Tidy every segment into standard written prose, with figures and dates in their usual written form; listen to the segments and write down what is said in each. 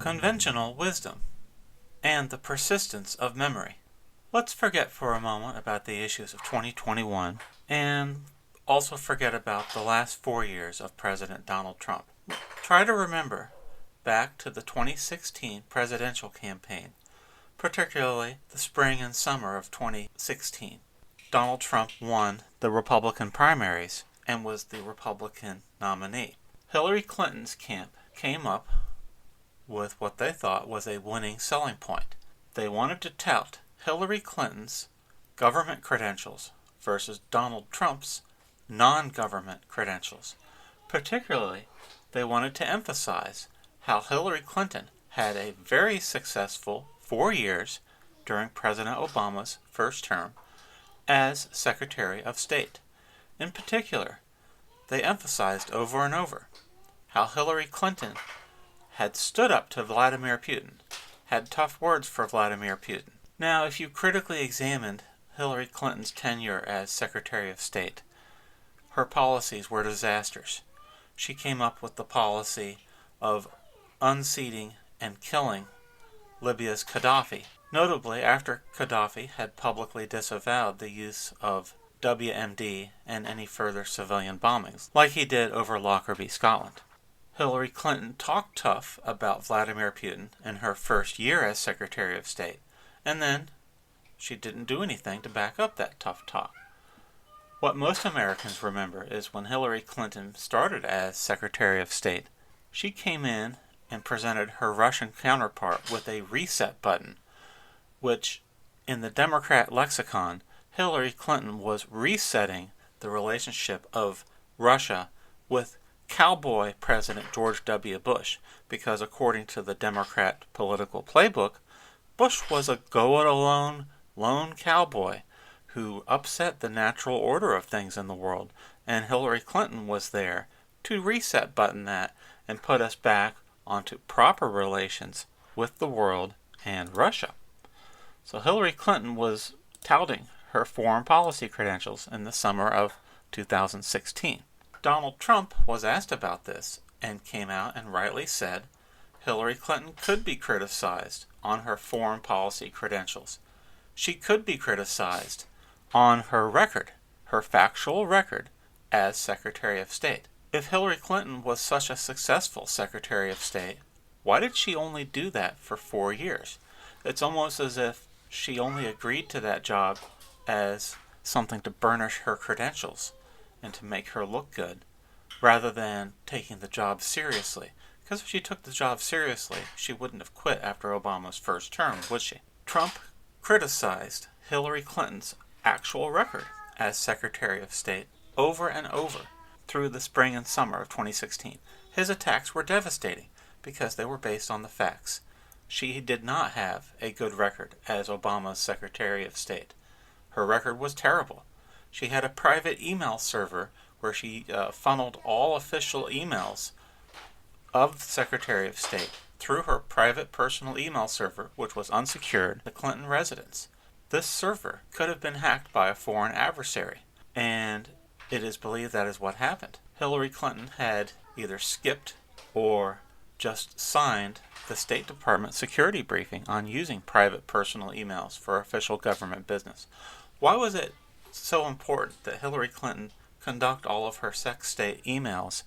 conventional wisdom, and the persistence of memory. Let's forget for a moment about the issues of 2021 and also forget about the last 4 years of President Donald Trump. Try to remember back to the 2016 presidential campaign, particularly the spring and summer of 2016. Donald Trump won the Republican primaries and was the Republican nominee. Hillary Clinton's camp came up with what they thought was a winning selling point. They wanted to tout Hillary Clinton's government credentials versus Donald Trump's non-government credentials. Particularly, they wanted to emphasize how Hillary Clinton had a very successful 4 years during President Obama's first term as Secretary of State. In particular, they emphasized over and over how Hillary Clinton had stood up to Vladimir Putin, had tough words for Vladimir Putin. Now, if you critically examined Hillary Clinton's tenure as Secretary of State, her policies were disasters. She came up with the policy of unseating and killing Libya's Gaddafi, notably after Gaddafi had publicly disavowed the use of WMD and any further civilian bombings, like he did over Lockerbie, Scotland. Hillary Clinton talked tough about Vladimir Putin in her first year as Secretary of State, and then she didn't do anything to back up that tough talk. What most Americans remember is when Hillary Clinton started as Secretary of State, she came in and presented her Russian counterpart with a reset button, which, in the Democrat lexicon, Hillary Clinton was resetting the relationship of Russia with cowboy President George W. Bush, because according to the Democrat political playbook, Bush was a go-it-alone lone cowboy who upset the natural order of things in the world, and Hillary Clinton was there to reset button that and put us back onto proper relations with the world and Russia. So Hillary Clinton was touting her foreign policy credentials in the summer of 2016. Donald Trump was asked about this and came out and rightly said Hillary Clinton could be criticized on her foreign policy credentials. She could be criticized on her record, her factual record as Secretary of State. If Hillary Clinton was such a successful Secretary of State, why did she only do that for 4 years? It's almost as if she only agreed to that job as something to burnish her credentials and to make her look good, rather than taking the job seriously. Because if she took the job seriously, she wouldn't have quit after Obama's first term, would she? Trump criticized Hillary Clinton's actual record as Secretary of State over and over through the spring and summer of 2016. His attacks were devastating because they were based on the facts. She did not have a good record as Obama's Secretary of State. Her record was terrible. She had a private email server where she funneled all official emails of the Secretary of State through her private personal email server, which was unsecured, the Clinton residence. This server could have been hacked by a foreign adversary, and it is believed that is what happened. Hillary Clinton had either skipped or just signed the State Department security briefing on using private personal emails for official government business. Why was it so important that Hillary Clinton conduct all of her state emails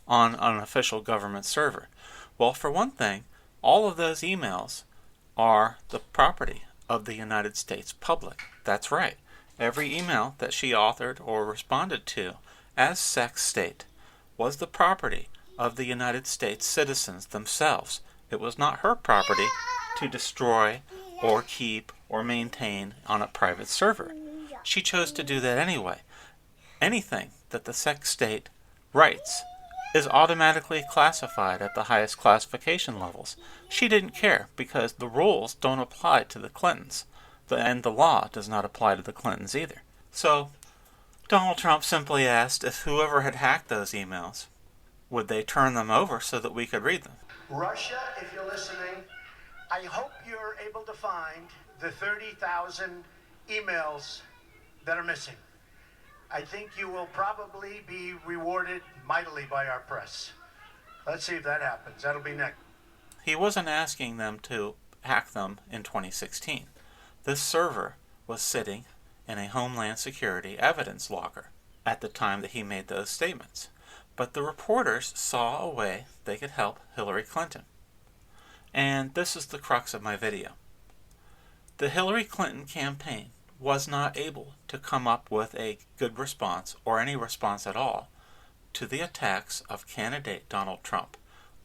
on an official government server? Well, for one thing, all of those emails are the property of the United States public. That's right. Every email that she authored or responded to as state was the property of the United States citizens themselves. It was not her property to destroy or keep or maintain on a private server. She chose to do that anyway. Anything that the state writes is automatically classified at the highest classification levels. She didn't care because the rules don't apply to the Clintons, and the law does not apply to the Clintons either. So Donald Trump simply asked if whoever had hacked those emails, would they turn them over so that we could read them? Russia, if you're listening, I hope you're able to find the 30,000 emails that are missing. I think you will probably be rewarded mightily by our press. Let's see if that happens. That'll be next. He wasn't asking them to hack them in 2016. This server was sitting in a Homeland Security evidence locker at the time that he made those statements. But the reporters saw a way they could help Hillary Clinton. And this is the crux of my video. The Hillary Clinton campaign was not able to come up with a good response, or any response at all, to the attacks of candidate Donald Trump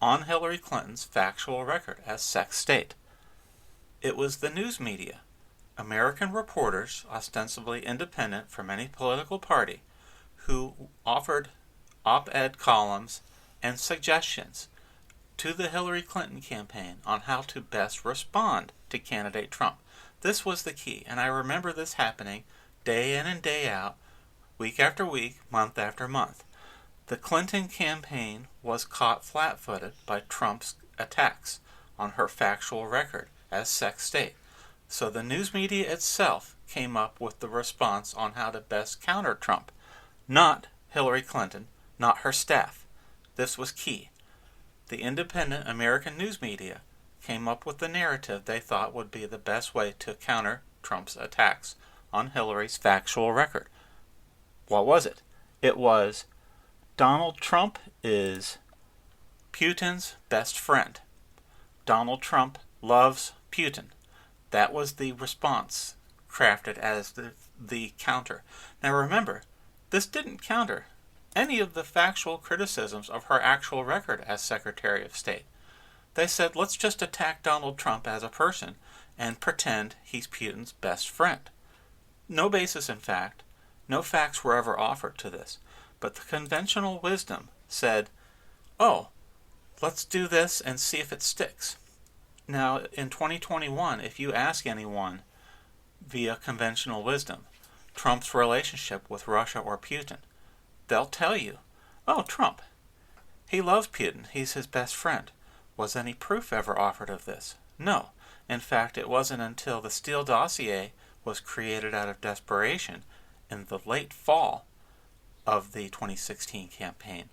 on Hillary Clinton's factual record as sex state. It was the news media, American reporters, ostensibly independent from any political party, who offered op-ed columns and suggestions to the Hillary Clinton campaign on how to best respond to candidate Trump. This was the key, and I remember this happening day in and day out, week after week, month after month. The Clinton campaign was caught flat-footed by Trump's attacks on her factual record as sex state. So the news media itself came up with the response on how to best counter Trump, not Hillary Clinton, not her staff. This was key. The independent American news media came up with the narrative they thought would be the best way to counter Trump's attacks on Hillary's factual record. What was it? It was, Donald Trump is Putin's best friend. Donald Trump loves Putin. That was the response crafted as the counter. Now remember, this didn't counter any of the factual criticisms of her actual record as Secretary of State. They said, let's just attack Donald Trump as a person and pretend he's Putin's best friend. No basis in fact, no facts were ever offered to this, but the conventional wisdom said, oh, let's do this and see if it sticks. Now, in 2021, if you ask anyone via conventional wisdom Trump's relationship with Russia or Putin, they'll tell you, oh, Trump, he loves Putin, he's his best friend. Was any proof ever offered of this? No. In fact, it wasn't until the Steele dossier was created out of desperation in the late fall of the 2016 campaign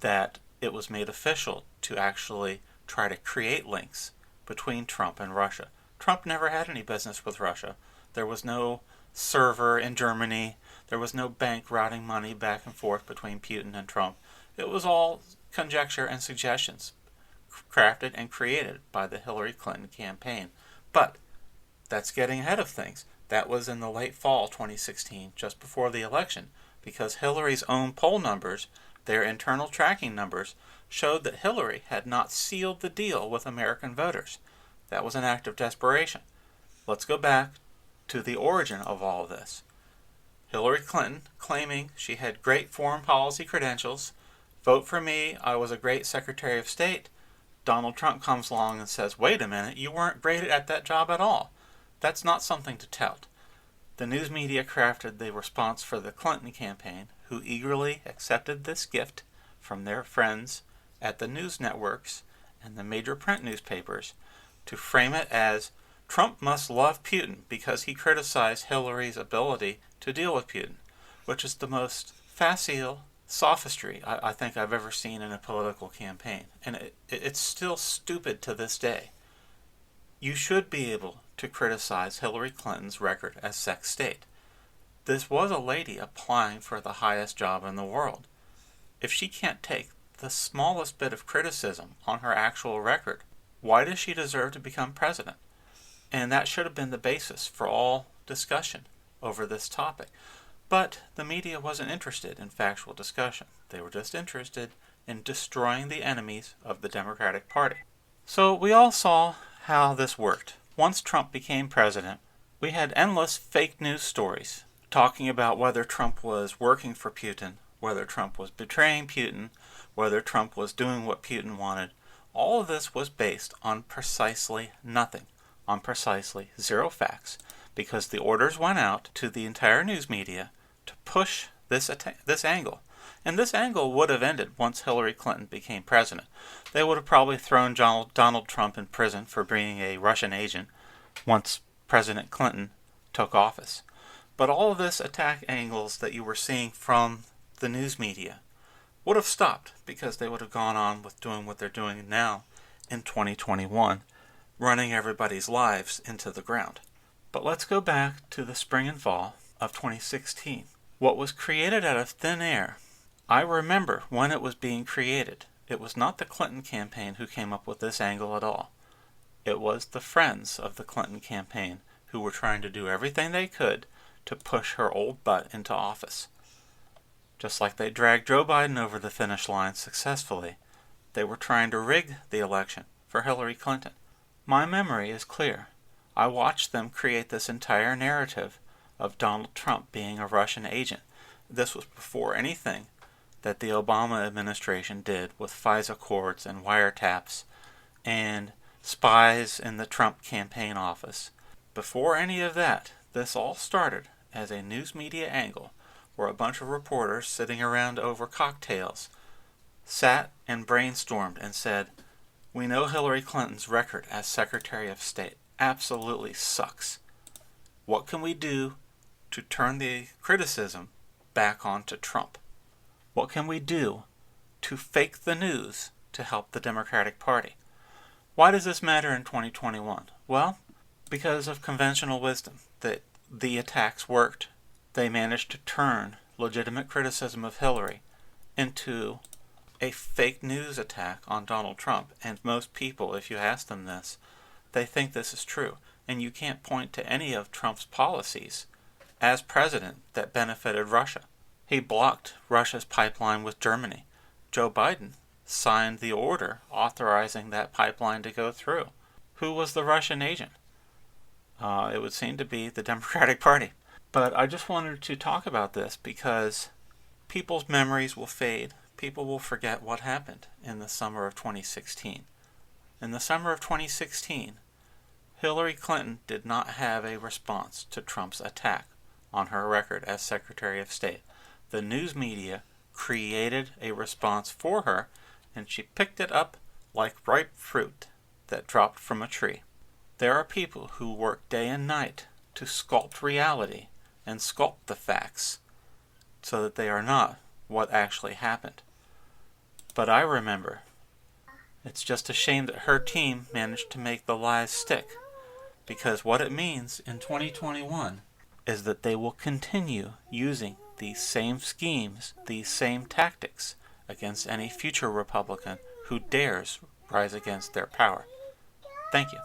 that it was made official to actually try to create links between Trump and Russia. Trump never had any business with Russia. There was no server in Germany. There was no bank routing money back and forth between Putin and Trump. It was all conjecture and suggestions crafted and created by the Hillary Clinton campaign. But that's getting ahead of things. That was in the late fall 2016, just before the election, because Hillary's own poll numbers, their internal tracking numbers, showed that Hillary had not sealed the deal with American voters. That was an act of desperation. Let's go back to the origin of all of this. Hillary Clinton claiming she had great foreign policy credentials. Vote for me, I was a great Secretary of State. Donald Trump comes along and says, wait a minute, you weren't great at that job at all. That's not something to tout. The news media crafted the response for the Clinton campaign, who eagerly accepted this gift from their friends at the news networks and the major print newspapers, to frame it as Trump must love Putin because he criticized Hillary's ability to deal with Putin, which is the most facile sophistry I think I've ever seen in a political campaign. And it's still stupid to this day. You should be able to criticize Hillary Clinton's record as sex state. This was a lady applying for the highest job in the world. If she can't take the smallest bit of criticism on her actual record, why does she deserve to become president? And that should have been the basis for all discussion over this topic. But the media wasn't interested in factual discussion. They were just interested in destroying the enemies of the Democratic Party. So we all saw how this worked. Once Trump became president, we had endless fake news stories talking about whether Trump was working for Putin, whether Trump was betraying Putin, whether Trump was doing what Putin wanted. All of this was based on precisely nothing, on precisely zero facts, because the orders went out to the entire news media to push this angle. And this angle would have ended once Hillary Clinton became president. They would have probably thrown Donald Trump in prison for being a Russian agent once President Clinton took office. But all of this attack angles that you were seeing from the news media would have stopped, because they would have gone on with doing what they're doing now in 2021, running everybody's lives into the ground. But let's go back to the spring and fall of 2016. What was created out of thin air, I remember when it was being created. It was not the Clinton campaign who came up with this angle at all. It was the friends of the Clinton campaign who were trying to do everything they could to push her old butt into office. Just like they dragged Joe Biden over the finish line successfully, they were trying to rig the election for Hillary Clinton. My memory is clear. I watched them create this entire narrative of Donald Trump being a Russian agent. This was before anything that the Obama administration did with FISA courts and wiretaps and spies in the Trump campaign office. Before any of that, this all started as a news media angle where a bunch of reporters sitting around over cocktails sat and brainstormed and said, "We know Hillary Clinton's record as Secretary of State absolutely sucks. What can we do to turn the criticism back onto Trump? What can we do to fake the news to help the Democratic Party?" Why does this matter in 2021? Well, because of conventional wisdom, that the attacks worked. They managed to turn legitimate criticism of Hillary into a fake news attack on Donald Trump. And most people, if you ask them this, they think this is true. And you can't point to any of Trump's policies as president that benefited Russia. He blocked Russia's pipeline with Germany. Joe Biden signed the order authorizing that pipeline to go through. Who was the Russian agent? It would seem to be the Democratic Party. But I just wanted to talk about this because people's memories will fade. People will forget what happened in the summer of 2016. In the summer of 2016, Hillary Clinton did not have a response to Trump's attack on her record as Secretary of State. The news media created a response for her, and she picked it up like ripe fruit that dropped from a tree. There are people who work day and night to sculpt reality and sculpt the facts so that they are not what actually happened. But I remember. It's just a shame that her team managed to make the lies stick, because what it means in 2021 is that they will continue using these same schemes, these same tactics against any future Republican who dares rise against their power. Thank you.